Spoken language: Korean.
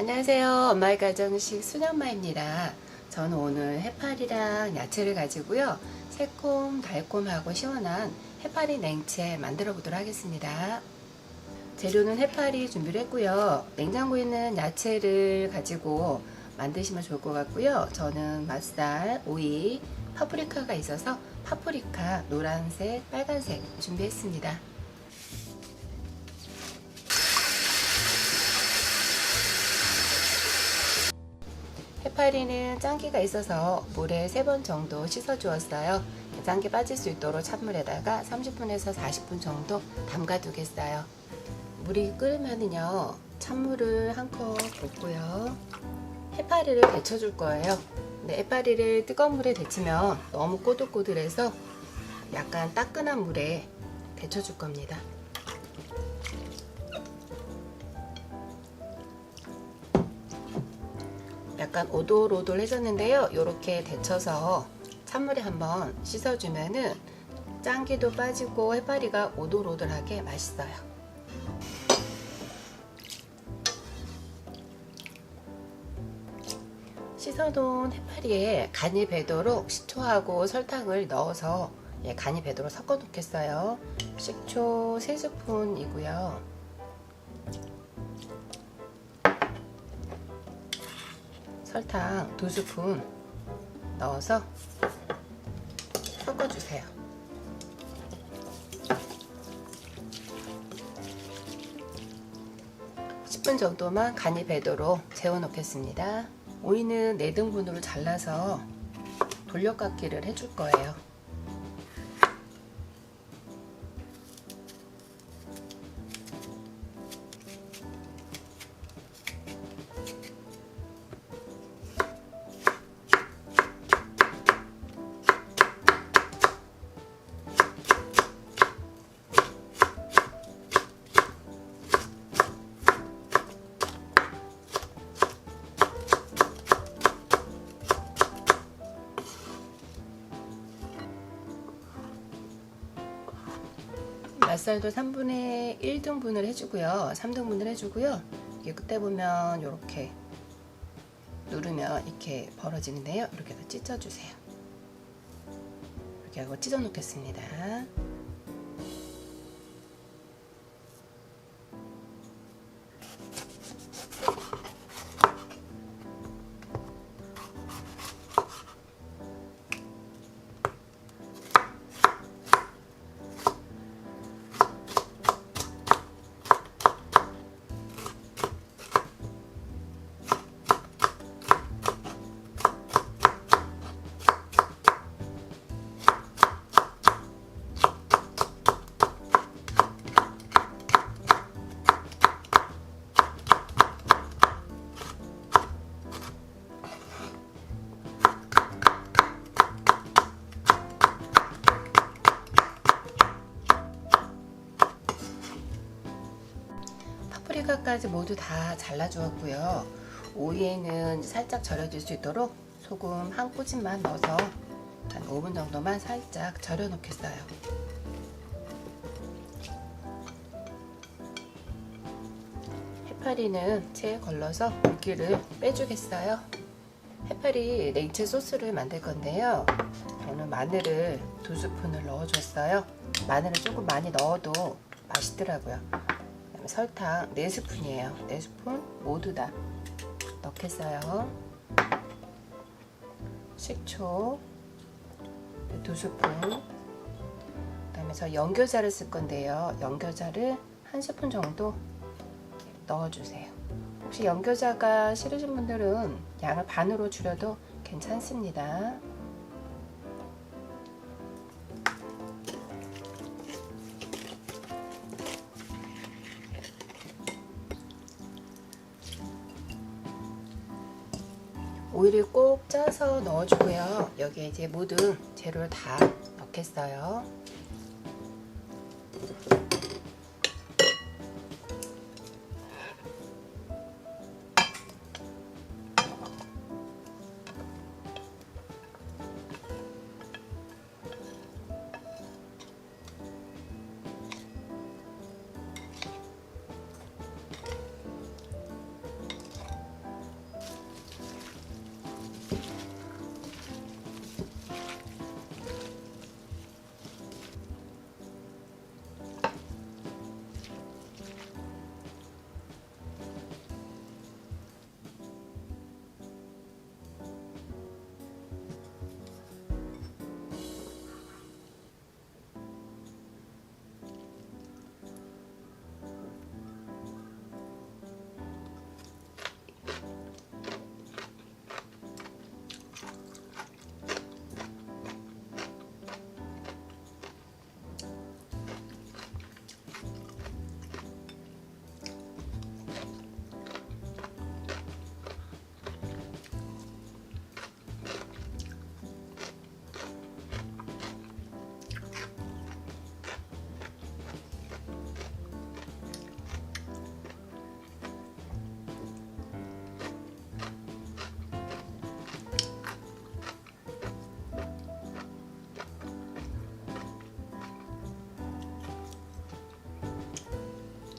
안녕하세요. 엄마의 가정식 순엄마입니다. 저는 오늘 해파리랑 야채를 가지고요. 새콤 달콤하고 시원한 해파리 냉채 만들어 보도록 하겠습니다. 재료는 해파리 준비를 했고요. 냉장고에 있는 야채를 가지고 만드시면 좋을 것 같고요. 저는 맛살, 오이, 파프리카가 있어서 파프리카 노란색, 빨간색 준비했습니다. 해파리는 짠기가 있어서 물에 3번 정도 씻어 주었어요. 짠기 빠질 수 있도록 찬물에다가 30분에서 40분 정도 담가 두겠어요. 물이 끓으면요 찬물을 한 컵 붓고요. 해파리를 데쳐 줄 거예요. 근데 해파리를 뜨거운 물에 데치면 너무 꼬들꼬들해서 약간 따끈한 물에 데쳐 줄 겁니다. 약간 오돌오돌해졌는데요. 이렇게 데쳐서 찬물에 한번 씻어주면은 짠기도 빠지고 해파리가 오돌오돌하게 맛있어요. 씻어놓은 해파리에 간이 배도록 식초하고 설탕을 넣어서 간이 배도록 섞어 놓겠어요. 식초 3스푼이고요. 설탕 2스푼 넣어서 섞어주세요. (10분) 정도만 간이 배도록 재워 놓겠습니다. 오이는 4등분으로 잘라서 돌려깎기를 해줄 거예요. 맛살도 3분의 1등분을 해주고요. 3등분을 해주고요. 이게 끝에 보면 이렇게 누르면 이렇게 벌어지는데요. 이렇게 해서 찢어주세요. 이렇게 하고 찢어 놓겠습니다. 파프리카까지 모두 다 잘라 주었고요. 오이에는 살짝 절여질 수 있도록 소금 한 꼬집만 넣어서 한 5분 정도만 살짝 절여 놓겠어요. 해파리는 체에 걸러서 물기를 빼주겠어요. 해파리 냉채 소스를 만들 건데요. 저는 마늘을 2스푼을 넣어줬어요. 마늘을 조금 많이 넣어도 맛있더라고요. 설탕 4스푼이에요. 4스푼 모두 다 넣겠어요. 식초 2스푼. 그 다음에 저 연겨자를 쓸 건데요. 연겨자를 1스푼 정도 넣어주세요. 혹시 연겨자가 싫으신 분들은 양을 반으로 줄여도 괜찮습니다. 오이를 꼭 짜서 넣어주고요. 여기에 이제 모든 재료를 다 넣겠어요.